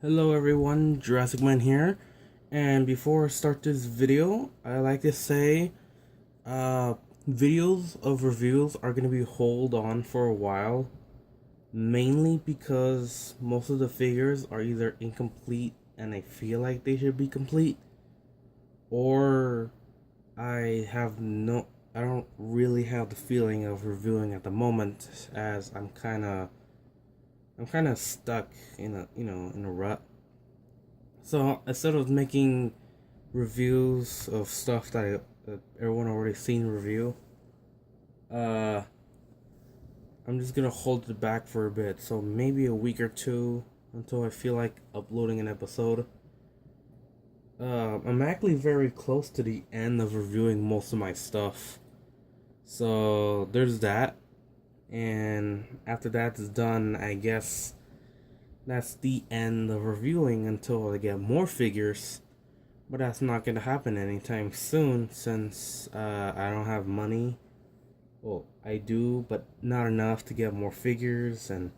Hello everyone, JurassicMan here, and before I start this video, I like to say, videos of reviews are going to be hold on for a while, mainly because most of the figures are either incomplete and I feel like they should be complete, or I don't really have the feeling of reviewing at the moment, as I'm kind of stuck in a rut. So instead of making reviews of stuff that everyone already seen review, uh, I'm just gonna hold it back for a bit. So maybe a week or two until I feel like uploading an episode. I'm actually very close to the end of reviewing most of my stuff. So there's that. And after that's done, I guess that's the end of reviewing until I get more figures. But that's not going to happen anytime soon since I don't have money. Well, I do, but not enough to get more figures, and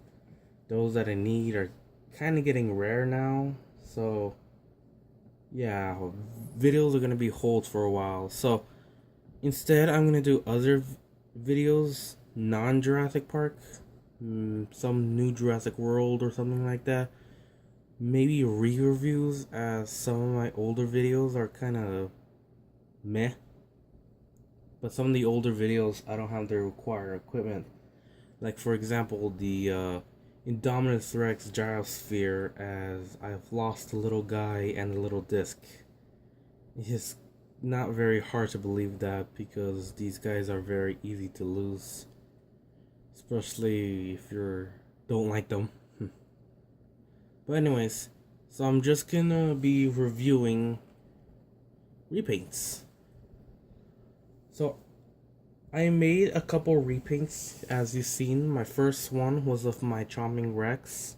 those that I need are kind of getting rare now. So, yeah, videos are going to be hold for a while. So, instead, I'm going to do other videos, non-Jurassic Park, some new Jurassic World or something like that. Maybe re-reviews, as some of my older videos are kind of meh. But some of the older videos, I don't have the required equipment. Like, for example, the Indominus Rex gyrosphere, as I've lost the little guy and the little disc. It's not very hard to believe that, because these guys are very easy to lose. Especially if you don't like them. But anyways, so I'm just gonna be reviewing repaints. So I made a couple repaints, as you've seen. My first one was of my Chomping Rex,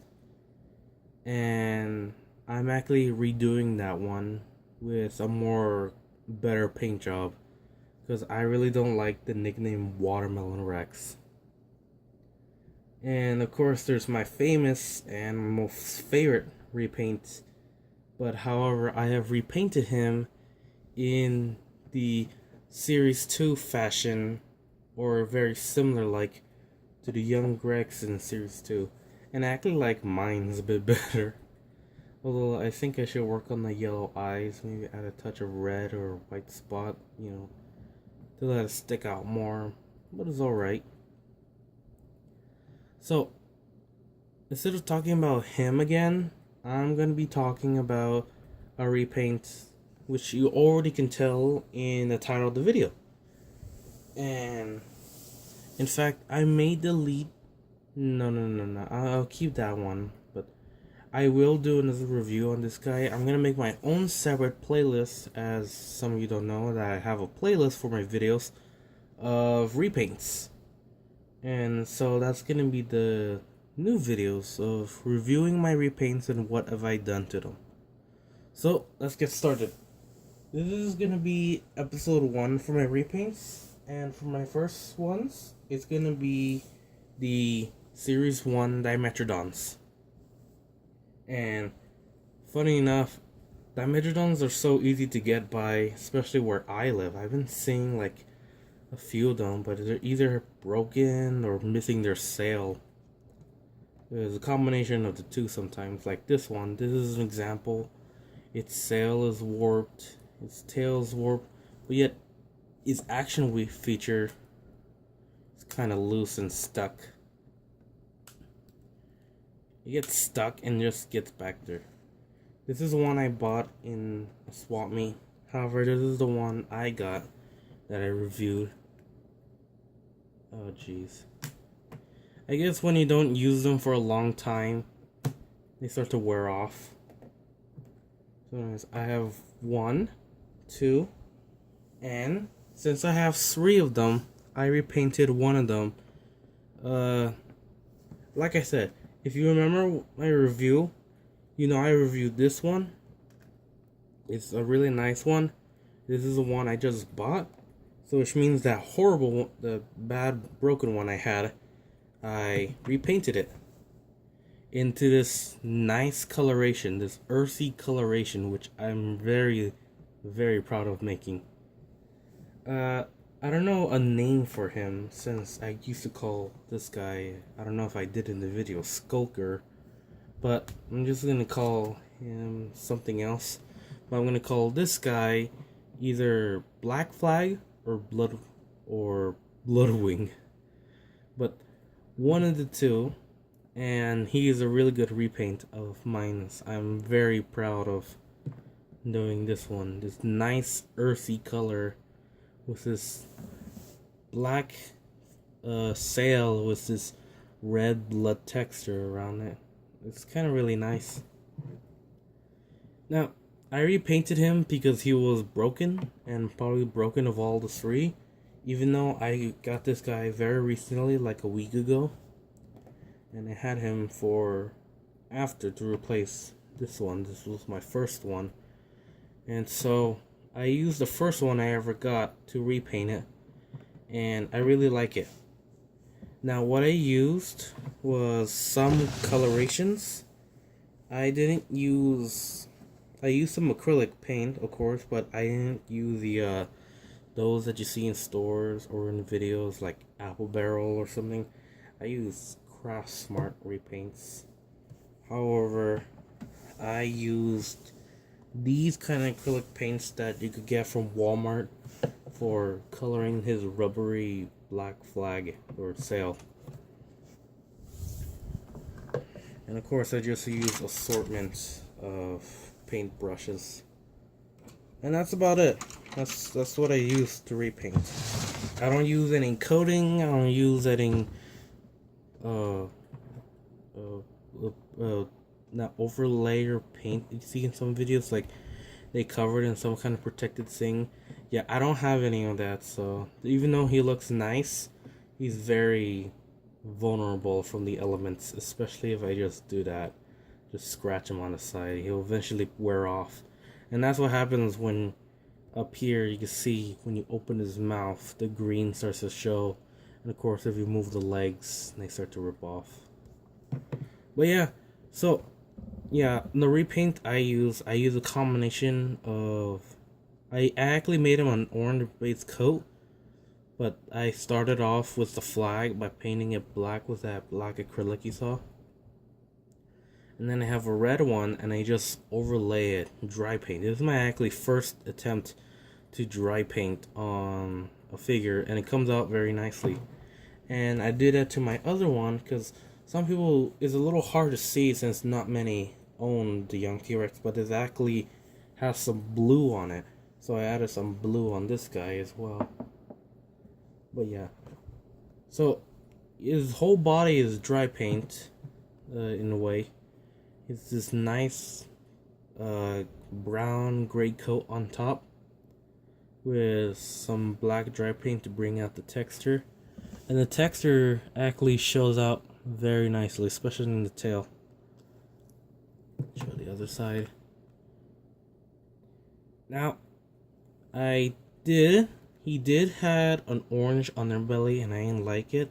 and I'm actually redoing that one with a more better paint job, because I really don't like the nickname Watermelon Rex. And of course, there's my famous and most favorite repaint. But however, I have repainted him in the Series 2 fashion, or very similar like to the Young Rex in Series 2. And I actually like mine's a bit better. Although I think I should work on the yellow eyes, maybe add a touch of red or white spot, to let it stick out more. But it's alright. So, instead of talking about him again, I'm going to be talking about a repaint, which you already can tell in the title of the video. And, in fact, I may delete... No. I'll keep that one. But I will do another review on this guy. I'm going to make my own separate playlist, as some of you don't know that I have a playlist for my videos of repaints. And so that's gonna be the new videos of reviewing my repaints and what have I done to them. So let's get started. This is gonna be episode 1 for my repaints, and for my first ones, it's gonna be the Series 1 Dimetrodons. And funny enough, Dimetrodons are so easy to get by, especially where I live. I've been seeing like a few of them, but they're either broken or missing their sail. There's a combination of the two sometimes. Like this one, this is an example. Its sail is warped, its tail is warped, but yet its action feature is kind of loose and stuck. It gets stuck and just gets back there. This is one I bought in a swap meet. However, this is the one I got that I reviewed. Oh jeez. I guess when you don't use them for a long time, they start to wear off. So anyways, I have 1, 2, and since I have 3 of them, I repainted one of them. Like I said, if you remember my review, I reviewed this one. It's a really nice one. This is the one I just bought. So which means that the bad broken one I had, I repainted it. into this nice coloration, this earthy coloration, which I'm very, very proud of making. I don't know a name for him, since I used to call this guy, I don't know if I did in the video, Skulker, but I'm just gonna call him something else. But I'm gonna call this guy either Black Flag or Bloodwing, but one of the two. And he is a really good repaint of mine. I'm very proud of doing this one. This nice earthy color with this black sail with this red blood texture around it. It's kind of really nice. Now, I repainted him because he was broken, and probably broken of all the three, even though I got this guy very recently, like a week ago. And I had him for after to replace this one. This was my first one. And so I used the first one I ever got to repaint it. And I really like it. Now what I used was some colorations. I used some acrylic paint, of course, but I didn't use the those that you see in stores or in videos like Apple Barrel or something. I used Craft Smart repaints. However, I used these kind of acrylic paints that you could get from Walmart for coloring his rubbery Black Flag or sail. And of course, I just use assortments of paint brushes. And that's about it. That's what I use to repaint. I don't use any coating. I don't use any not overlay or paint you see in some videos, like they covered in some kind of protected thing. Yeah, I don't have any of that, so even though he looks nice, he's very vulnerable from the elements, especially if I just do that, just scratch him on the side. He'll eventually wear off. And that's what happens when up here you can see when you open his mouth, the green starts to show. And of course, if you move the legs, they start to rip off. But yeah, so yeah, the repaint I use a combination of. I actually made him an orange base coat, but I started off with the flag by painting it black with that black acrylic you saw. And then I have a red one, and I just overlay it dry paint. This is my actually first attempt to dry paint on a figure, and it comes out very nicely. And I did that to my other one because some people, it's a little hard to see since not many own the young T-Rex, but it actually has some blue on it. So I added some blue on this guy as well. But yeah, so his whole body is dry paint in a way. It's this nice brown gray coat on top with some black dry paint to bring out the texture. And the texture actually shows out very nicely, especially in the tail. Show the other side. Now, he did have an orange underbelly, and I didn't like it.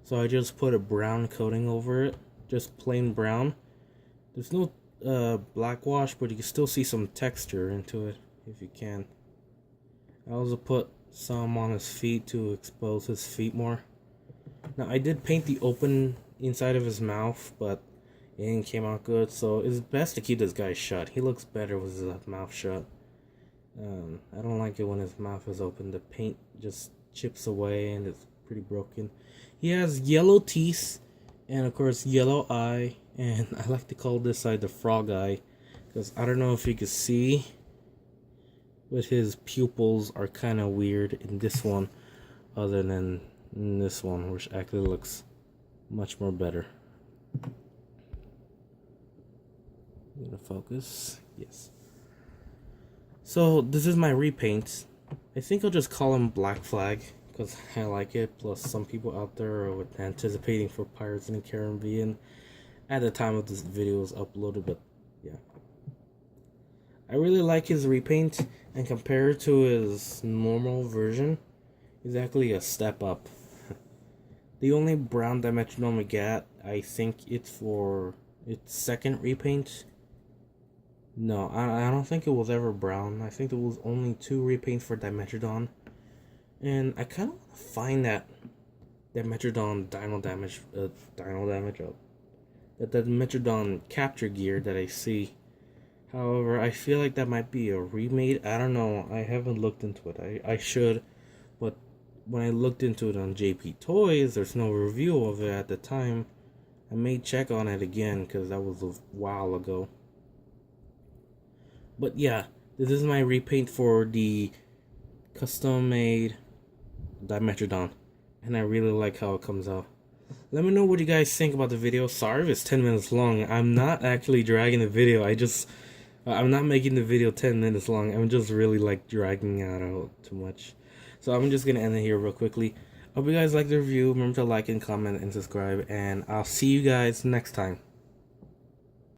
So I just put a brown coating over it, just plain brown. There's no black wash, but you can still see some texture into it, if you can. I also put some on his feet to expose his feet more. Now, I did paint the open inside of his mouth, but it didn't came out good, so it's best to keep this guy shut. He looks better with his mouth shut. I don't like it when his mouth is open. The paint just chips away and it's pretty broken. He has yellow teeth and of course yellow eye, and I like to call this side the frog eye because I don't know if you can see, but his pupils are kind of weird in this one other than in this one, which actually looks much more better. I'm gonna focus. Yes. So this is my repaint. I think I'll just call him Black Flag because I like it. Plus, some people out there are anticipating for Pirates in the Caribbean at the time of this video was uploaded. But yeah, I really like his repaint, and compared to his normal version, it's actually a step up. The only brown Dimetrodon we get, I think it's for its second repaint. No, I don't think it was ever brown. I think there was only 2 repaints for Dimetrodon. And I kind of want to find that Dimetrodon that Dimetrodon capture gear that I see. However, I feel like that might be a remade. I don't know. I haven't looked into it. I should, but when I looked into it on JP Toys, there's no review of it at the time. I may check on it again because that was a while ago. But yeah, this is my repaint for the custom-made Dimetrodon, and I really like how it comes out. Let me know what you guys think about the video. Sorry if it's 10 minutes long. I'm not actually dragging the video. I'm not making the video 10 minutes long. I'm just really like dragging it out too much. So I'm just gonna end it here real quickly. Hope you guys like the review. Remember to like and comment and subscribe, and I'll see you guys next time.